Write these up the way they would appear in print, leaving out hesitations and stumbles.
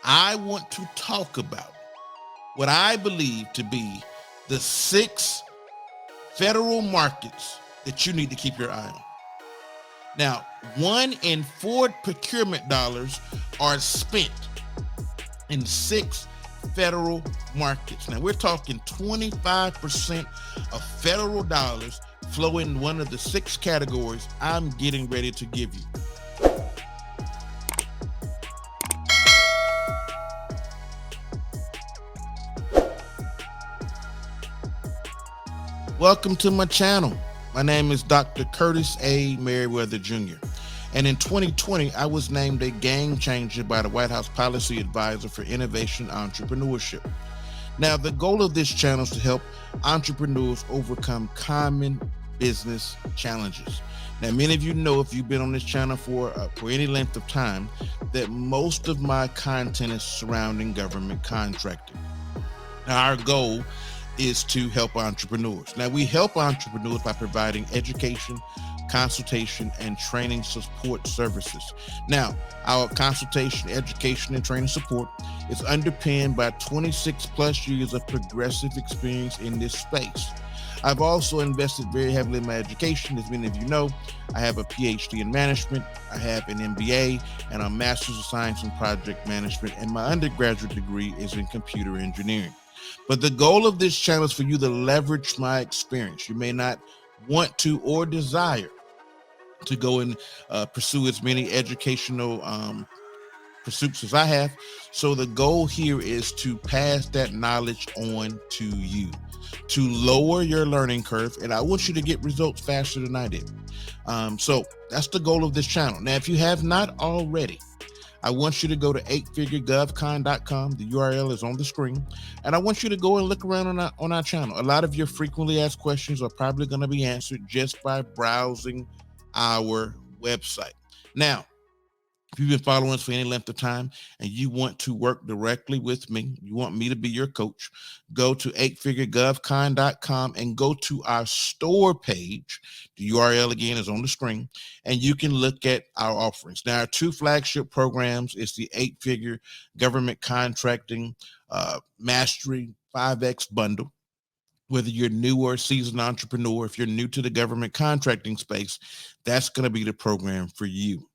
I want to talk about what I believe to be the 6 federal markets that you need to keep your eye on. Now, 1 in 4 procurement dollars are spent in 6 federal markets. Now, we're talking 25% of federal dollars flow in one of the 6 categories I'm getting ready to give you. Welcome to my channel. My name is Dr. Curtis A. Merriweather Jr. And in 2020, I was named a game changer by the White House Policy Advisor for Innovation and Entrepreneurship. Now, the goal of this channel is to help entrepreneurs overcome common business challenges. Now, many of you know, if you've been on this channel for any length of time, that most of my content is surrounding government contracting. Now, our goal is to help entrepreneurs. Now, we help entrepreneurs by providing education, consultation, and training support services. Now, our consultation, education, and training support is underpinned by 26 plus years of progressive experience in this space. I've also invested very heavily in my education. As many of you know, I have a PhD in management, I have an MBA, and a Master's of Science in Project Management, and my undergraduate degree is in computer engineering. But the goal of this channel is for you to leverage my experience. You may not want to or desire to go and pursue as many educational pursuits as I have. So the goal here is to pass that knowledge on to you, to lower your learning curve. And I want you to get results faster than I did. So that's the goal of this channel. Now, if you have not already, I want you to go to 8figuregovcon.com. The URL is on the screen. And I want you to go and look around on our channel. A lot of your frequently asked questions are probably going to be answered just by browsing our website. Now, if you've been following us for any length of time and you want to work directly with me, you want me to be your coach, go to 8figuregovcon.com and go to our store page. The URL again is on the screen, and you can look at our offerings. Now, our 2 flagship programs is the 8-figure government contracting mastery 5X bundle. Whether you're new or a seasoned entrepreneur, if you're new to the government contracting space, that's going to be the program for you.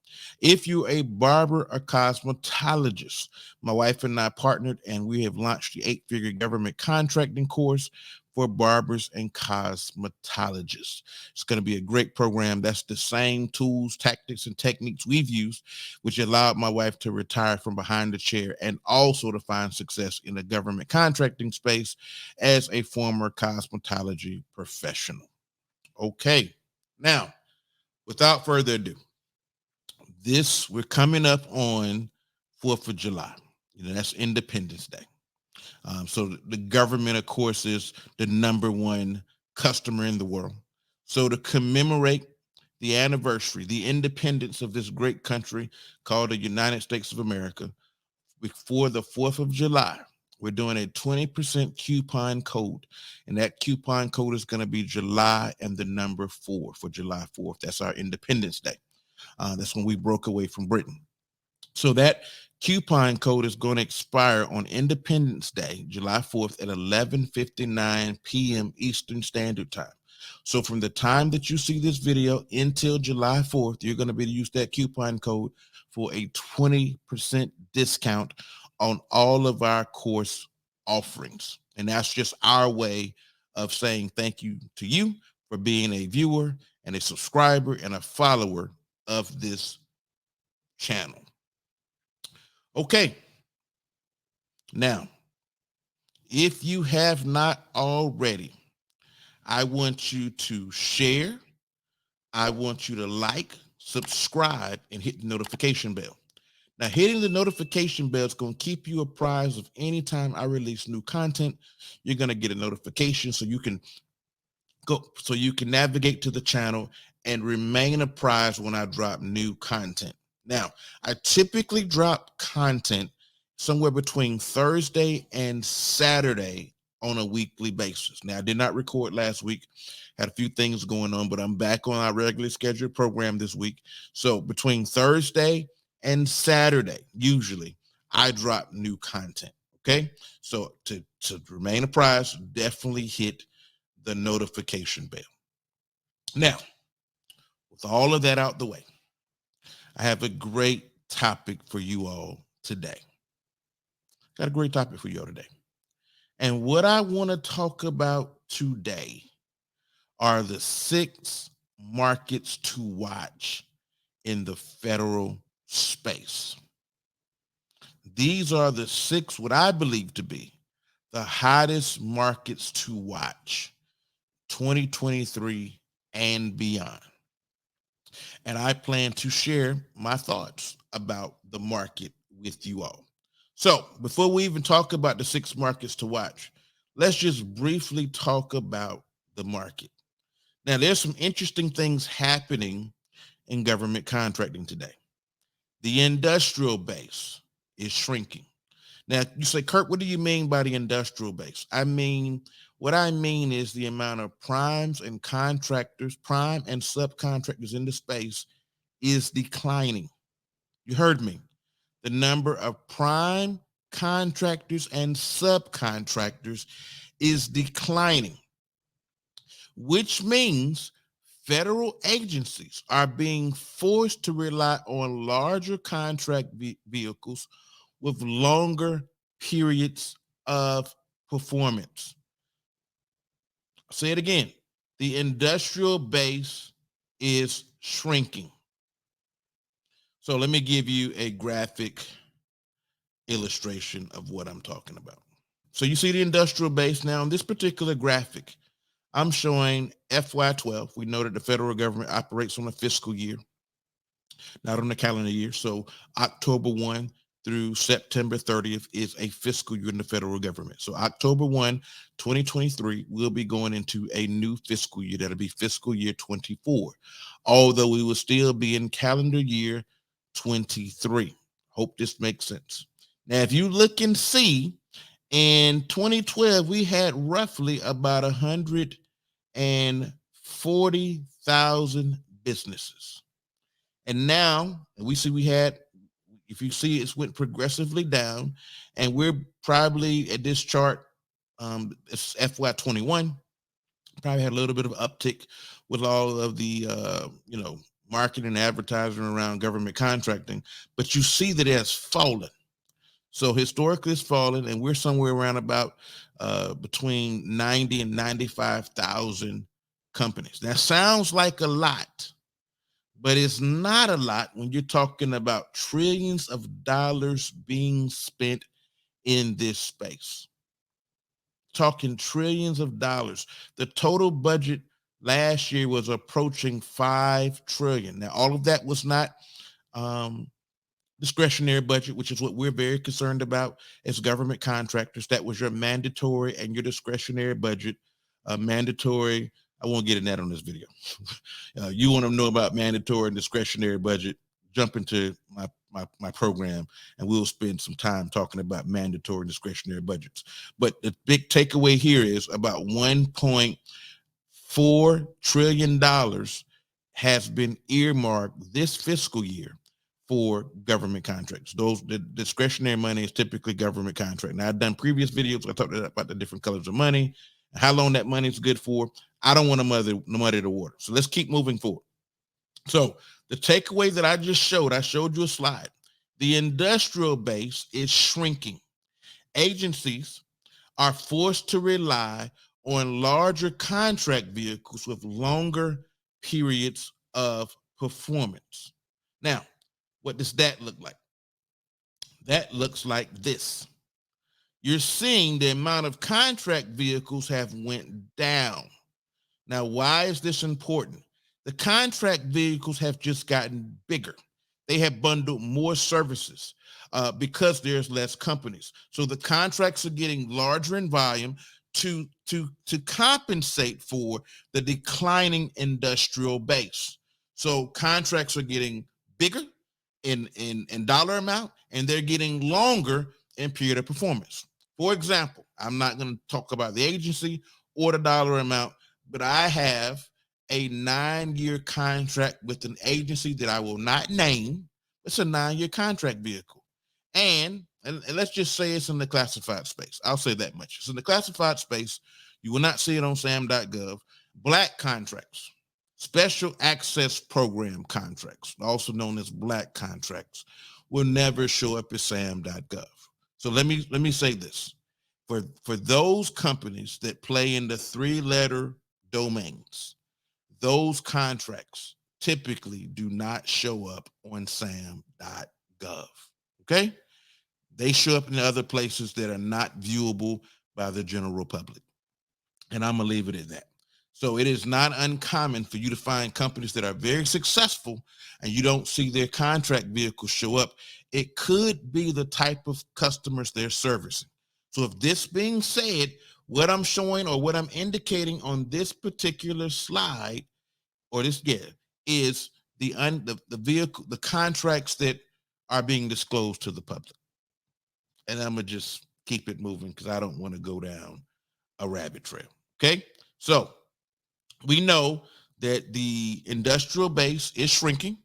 If you're a barber or cosmetologist, my wife and I partnered and we have launched the 8-figure government contracting course for barbers and cosmetologists. It's going to be a great program. That's the same tools, tactics, and techniques we've used, which allowed my wife to retire from behind the chair and also to find success in the government contracting space as a former cosmetology professional. Okay, now, without further ado, we're coming up on 4th of July. That's Independence Day. So the government, of course, is the #1 customer in the world. So to commemorate the anniversary, the independence of this great country called the United States of America, before the 4th of July, we're doing a 20% coupon code. And that coupon code is going to be July and the number 4 for July 4th. That's our Independence Day. That's when we broke away from Britain. So that coupon code is going to expire on Independence Day, July 4th at 11:59 p.m. Eastern Standard Time. So from the time that you see this video until July 4th, you're going to be able to use that coupon code for a 20% discount on all of our course offerings. And that's just our way of saying thank you to you for being a viewer and a subscriber and a follower of this channel. Okay. Now, if you have not already, I want you to share. I want you to like, subscribe, and hit the notification bell. Now, hitting the notification bell is going to keep you apprised of any time I release new content. You're going to get a notification so you can navigate to the channel and remain apprised when I drop new content. Now, I typically drop content somewhere between Thursday and Saturday on a weekly basis. Now, I did not record last week, had a few things going on, but I'm back on our regularly scheduled program this week. So between Thursday and Saturday, usually, I drop new content. Okay. So to remain apprised, definitely hit the notification bell. Now, with all of that out the way, I have a great topic for you all today. Got a great topic for you all today. And what I want to talk about today are the 6 markets to watch in the federal space. These are the 6, what I believe to be the hottest markets to watch 2023 and beyond. And I plan to share my thoughts about the market with you all. So before we even talk about the 6 markets to watch, let's just briefly talk about the market. Now, there's some interesting things happening in government contracting today. The industrial base is shrinking. Now, you say, Curt, what do you mean by the industrial base? What I mean is the amount of primes and contractors, prime and subcontractors in the space is declining. You heard me. The number of prime contractors and subcontractors is declining, which means federal agencies are being forced to rely on larger contract vehicles with longer periods of performance. I'll say it again. The industrial base is shrinking. So let me give you a graphic illustration of what I'm talking about. So you see the industrial base now in this particular graphic. I'm showing FY12. We know that the federal government operates on a fiscal year, not on the calendar year. So October 1 through September 30th is a fiscal year in the federal government. So October 1, 2023, we'll be going into a new fiscal year. That'll be fiscal year 24, although we will still be in calendar year 23. Hope this makes sense. Now, if you look and see, in 2012, we had roughly about 140,000 businesses. And now we see if you see it's went progressively down, and we're probably at this chart, it's FY21, probably had a little bit of uptick with all of the, marketing and advertising around government contracting, but you see that it has fallen. So historically it's fallen, and we're somewhere around about between 90 and 95,000 companies. That sounds like a lot, but it's not a lot when you're talking about trillions of dollars being spent in this space. Talking trillions of dollars. The total budget last year was approaching 5 trillion. Now, all of that was not discretionary budget, which is what we're very concerned about as government contractors. That was your mandatory and your discretionary budget. Mandatory, I won't get in that on this video. You want to know about mandatory and discretionary budget, jump into my program, and we'll spend some time talking about mandatory and discretionary budgets. But the big takeaway here is about $1.4 trillion has been earmarked this fiscal year for government contracts. The discretionary money is typically government contract. Now, I've done previous videos. I talked about the different colors of money, how long that money is good for. I don't want to muddy the water. So let's keep moving forward. So the takeaway that I showed you a slide. The industrial base is shrinking. Agencies are forced to rely on larger contract vehicles with longer periods of performance. Now, what does that look like? That looks like this. You're seeing the amount of contract vehicles have went down. Now, why is this important? The contract vehicles have just gotten bigger. They have bundled more services because there's less companies. So the contracts are getting larger in volume to compensate for the declining industrial base. So contracts are getting bigger in dollar amount, and they're getting longer in period of performance. For example, I'm not going to talk about the agency or the dollar amount, but I have a 9-year contract with an agency that I will not name. It's a 9-year contract vehicle. And and let's just say it's in the classified space. I'll say that much. It's in the classified space. You will not see it on sam.gov. Black contracts, special access program contracts, also known as black contracts, will never show up at sam.gov. So let me say this. For those companies that play in the three-letter domains, those contracts typically do not show up on sam.gov. Okay? They show up in other places that are not viewable by the general public. And I'm going to leave it at that. So it is not uncommon for you to find companies that are very successful and you don't see their contract vehicles show up. It could be the type of customers they're servicing. So if this being said, what I'm showing or what I'm indicating on this particular slide or this is the vehicle, the contracts that are being disclosed to the public. And I'm going to just keep it moving because I don't want to go down a rabbit trail. Okay. So we know that the industrial base is shrinking,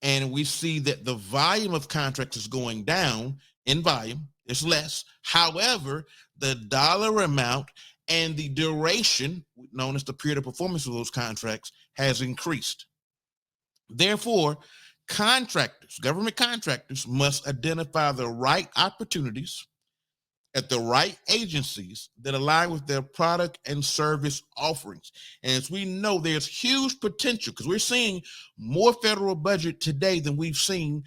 and we see that the volume of contracts is going down in volume. It's less. However, the dollar amount and the duration, known as the period of performance of those contracts, has increased. Therefore, contractors, government contractors, must identify the right opportunities at the right agencies that align with their product and service offerings. And as we know, there's huge potential because we're seeing more federal budget today than we've seen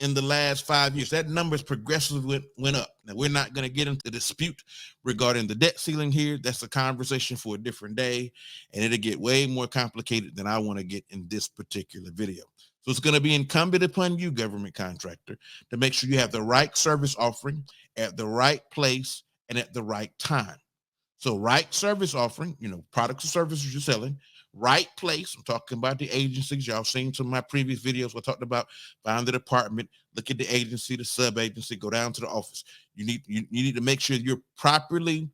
in the last 5 years. That number is progressively went up. Now, we're not going to get into the dispute regarding the debt ceiling here. That's a conversation for a different day, and it'll get way more complicated than I want to get in this particular video. So it's going to be incumbent upon you, government contractor, to make sure you have the right service offering at the right place and at the right time. So right service offering, products and services you're selling, right place. I'm talking about the agencies. Y'all seen some of my previous videos where I talked about find the department, look at the agency, the sub-agency, go down to the office. You need to make sure you're properly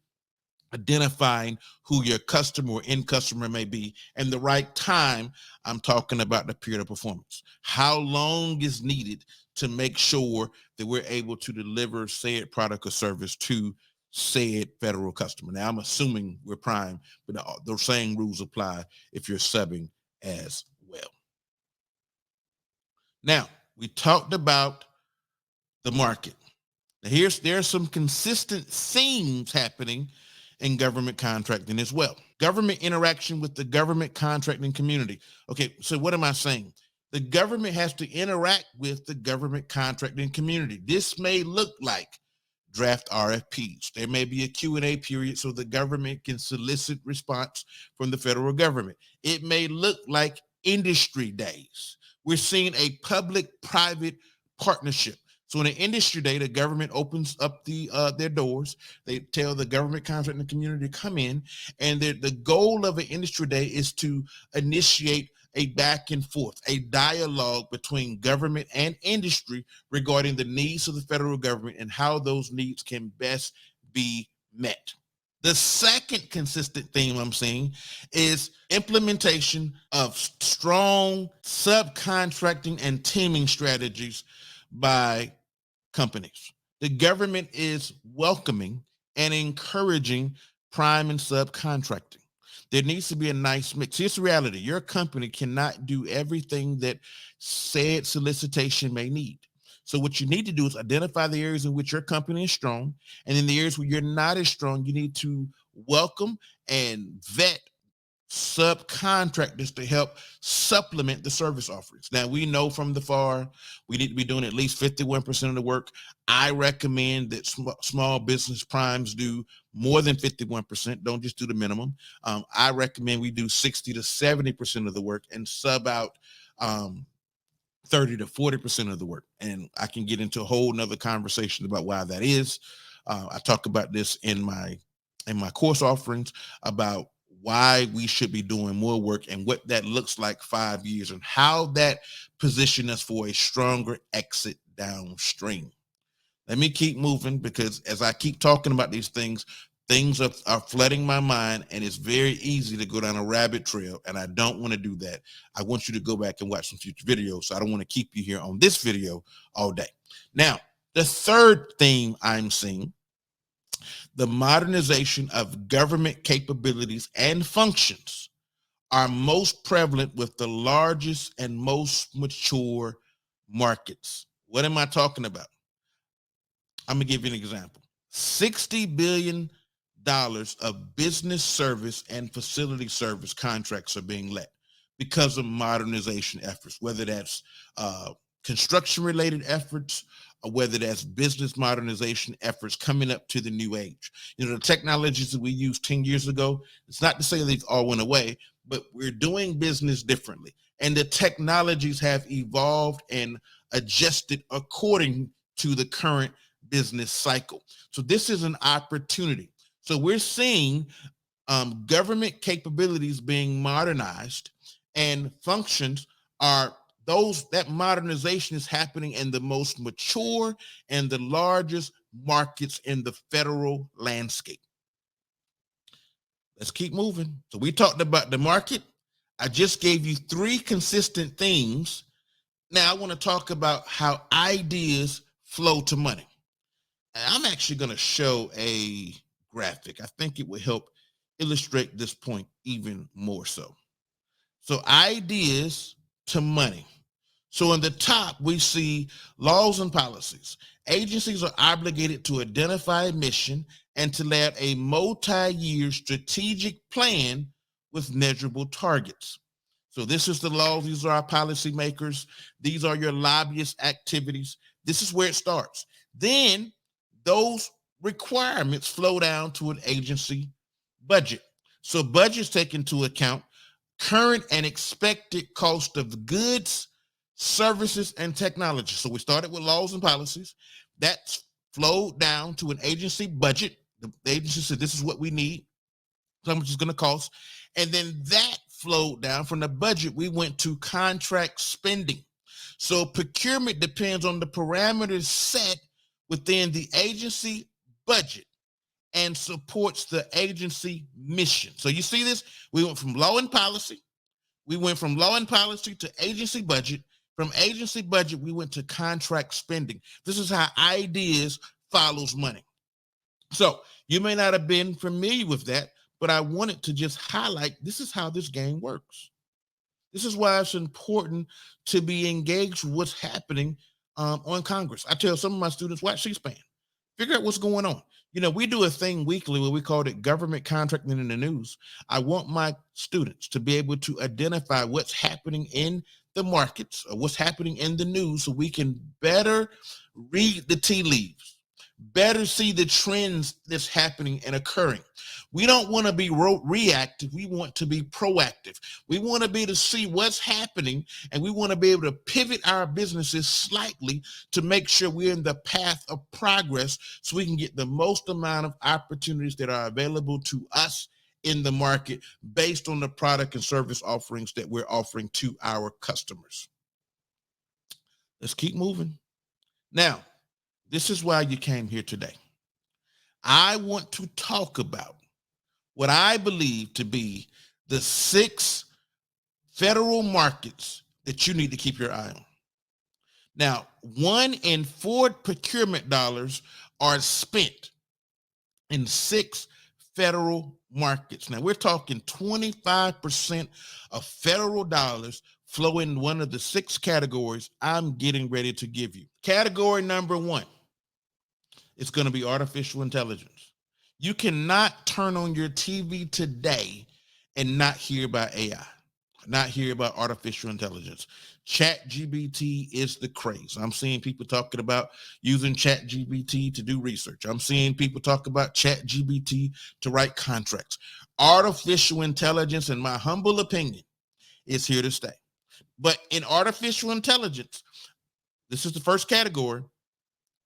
identifying who your customer or end customer may be, and the right time. I'm talking about the period of performance. How long is needed to make sure that we're able to deliver said product or service to said federal customer. Now, I'm assuming we're prime, but those same rules apply if you're subbing as well. Now, we talked about the market. Now, there are some consistent themes happening in government contracting as well. Government interaction with the government contracting community. Okay, so what am I saying? The government has to interact with the government contracting community. This may look like draft RFPs. There may be a Q&A period so the government can solicit response from the federal government. It may look like industry days. We're seeing a public-private partnership. So in an industry day, the government opens up their doors. They tell the government contracting community to come in, and the goal of an industry day is to initiate a back and forth, a dialogue between government and industry regarding the needs of the federal government and how those needs can best be met. The second consistent theme I'm seeing is implementation of strong subcontracting and teaming strategies by companies. The government is welcoming and encouraging prime and subcontracting. There needs to be a nice mix. Here's the reality. Your company cannot do everything that said solicitation may need. So what you need to do is identify the areas in which your company is strong, and in the areas where you're not as strong, you need to welcome and vet subcontractors to help supplement the service offerings. Now, we know from the FAR, we need to be doing at least 51% of the work. I recommend that small business primes do more than 51%. Don't just do the minimum. I recommend we do 60 to 70% of the work and sub out 30 to 40% of the work. And I can get into a whole nother conversation about why that is. I talk about this in my course offerings about why we should be doing more work and what that looks like 5 years and how that positions us for a stronger exit downstream. Let me keep moving, because as I keep talking about these things are flooding my mind, and it's very easy to go down a rabbit trail, and I don't want to do that. I want you to go back and watch some future videos, so I don't want to keep you here on this video all day. Now, The third theme I'm seeing, the modernization of government capabilities and functions are most prevalent with the largest and most mature markets. What am I talking about? I'm gonna give you an example. $60 billion of business service and facility service contracts are being let because of modernization efforts, whether that's construction related efforts or whether that's business modernization efforts coming up to the new age. The technologies that we used 10 years ago, it's not to say they've all went away, but we're doing business differently. And the technologies have evolved and adjusted according to the current business cycle. So this is an opportunity. So we're seeing government capabilities being modernized, and functions are those, that modernization is happening in the most mature and the largest markets in the federal landscape. Let's keep moving. So we talked about the market. I just gave you 3 consistent themes. Now I want to talk about how ideas flow to money. And I'm actually going to show a graphic. I think it will help illustrate this point even more so. So ideas to money. So in the top, we see laws and policies. Agencies are obligated to identify a mission and to lay out a multi-year strategic plan with measurable targets. So this is the law. These are our policymakers. These are your lobbyist activities. This is where it starts. Then those requirements flow down to an agency budget. So budgets take into account current and expected cost of goods, services, and technology. So we started with laws and policies. That's flowed down to an agency budget. The agency said, this is what we need, how much it's going to cost. And then that flowed down from the budget. We went to contract spending. So procurement depends on the parameters set within the agency budget and supports the agency mission. So you see this? We went from law and policy. We went from law and policy to agency budget. From agency budget, we went to contract spending. This is how ideas follows money. So you may not have been familiar with that, but I wanted to just highlight this is how this game works. This is why it's important to be engaged with what's happening on Congress. I tell some of my students, watch C-SPAN. Figure out what's going on. We do a thing weekly where we call it Government-Contracting in the News. I want my students to be able to identify what's happening in the markets or what's happening in the news so we can better read the tea leaves, better see the trends that's happening and occurring. We don't want to be reactive. We want to be proactive. We want to be able to see what's happening, and we want to be able to pivot our businesses slightly to make sure we're in the path of progress so we can get the most amount of opportunities that are available to us in the market based on the product and service offerings that we're offering to our customers. Let's keep moving. Now, this is why you came here today. I want to talk about what I believe to be the 6 federal markets that you need to keep your eye on. Now, 1 in 4 procurement dollars are spent in 6 federal markets. Now, we're talking 25% of federal dollars flow in one of the 6 categories I'm getting ready to give you. Category number 1 is going to be artificial intelligence. You cannot turn on your TV today and not hear about AI, not hear about artificial intelligence. ChatGPT is the craze. I'm seeing people talking about using ChatGPT to do research. I'm seeing people talk about ChatGPT to write contracts. Artificial intelligence, in my humble opinion, is here to stay. But in artificial intelligence, this is the first category.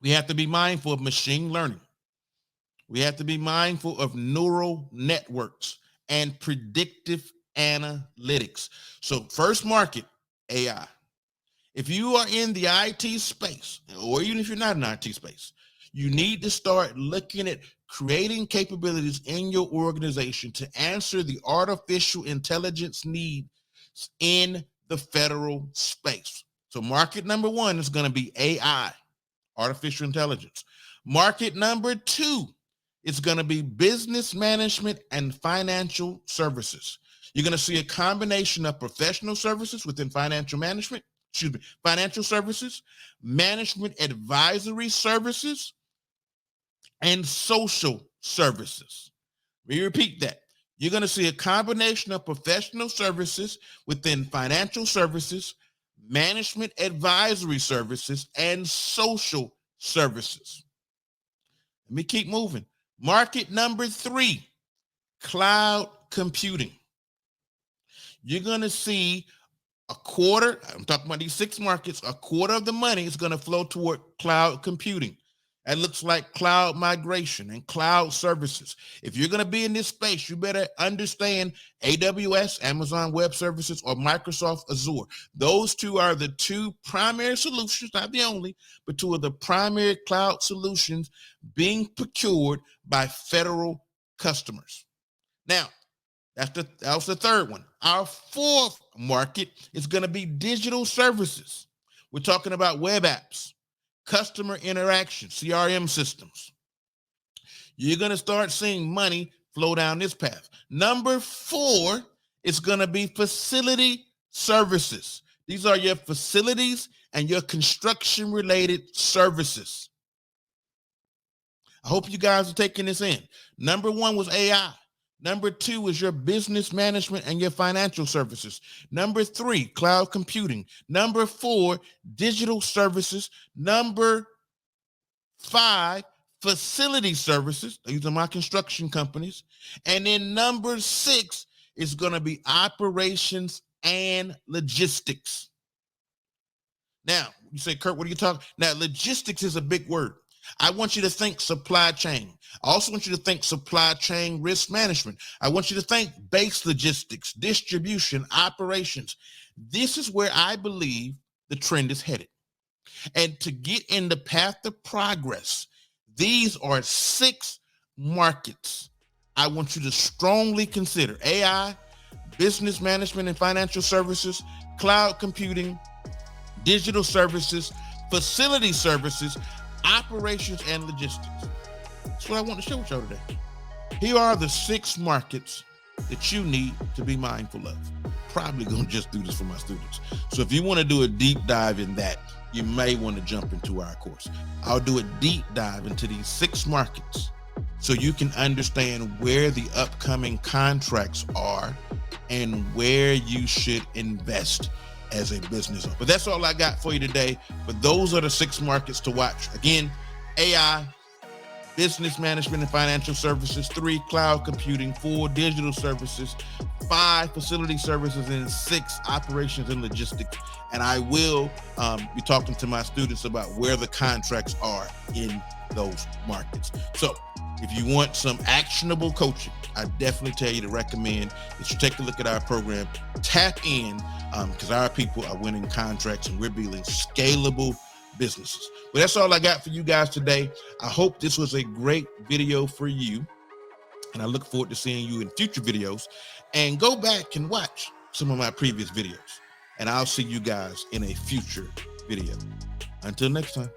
We have to be mindful of machine learning. We have to be mindful of neural networks and predictive analytics. So first market, AI. If you are in the IT space, or even if you're not in the IT space, you need to start looking at creating capabilities in your organization to answer the artificial intelligence needs in the federal space. So market number 1 is going to be AI, artificial intelligence. Market number 2 is going to be business management and financial services. You're going to see a combination of professional services within financial management, financial services, management advisory services, and social services. Let me repeat that. You're going to see a combination of professional services within financial services, management advisory services, and social services. Let me keep moving. Market number 3, cloud computing. You're going to see a quarter, I'm talking about these 6 markets, a quarter of the money is going to flow toward cloud computing. That looks like cloud migration and cloud services. If you're going to be in this space, you better understand AWS, Amazon Web Services, or Microsoft Azure. Those 2 are the 2 primary solutions, not the only, but 2 of the primary cloud solutions being procured by federal customers. Now, that was the 3rd one. Our 4th market is going to be digital services. We're talking about web apps, customer interaction, CRM systems. You're going to start seeing money flow down this path. Number 4 is going to be facility services. These are your facilities and your construction related services. I hope you guys are taking this in. Number 1 was AI. Number 2 is your business management and your financial services. Number 3, cloud computing. Number 4, digital services. Number 5, facility services. These are my construction companies. And then number 6 is going to be operations and logistics. Now, you say, Curt, what are you talking? Now, logistics is a big word. I want you to think supply chain. I also want you to think supply chain risk management. I want you to think base logistics, distribution, operations. This is where I believe the trend is headed. And to get in the path of progress, these are 6 markets I want you to strongly consider: AI, business management and financial services, cloud computing, digital services, facility services, operations, and logistics. That's what I want to share with y'all today. Here are the 6 markets that you need to be mindful of. Probably gonna just do this for my students. So if you want to do a deep dive in that, you may want to jump into our course. I'll do a deep dive into these 6 markets so you can understand where the upcoming contracts are and where you should invest as a business owner. But that's all I got for you today. But those are the 6 markets to watch. Again, AI, business management and financial services, 3, cloud computing, 4, digital services, 5, facility services, and 6, operations and logistics. And I will be talking to my students about where the contracts are in those markets. So if you want some actionable coaching, I definitely tell you to recommend that you take a look at our program, tap in, because our people are winning contracts and we're building scalable businesses. But that's all I got for you guys today. I hope this was a great video for you, and I look forward to seeing you in future videos. And go back and watch some of my previous videos, and I'll see you guys in a future video. Until next time.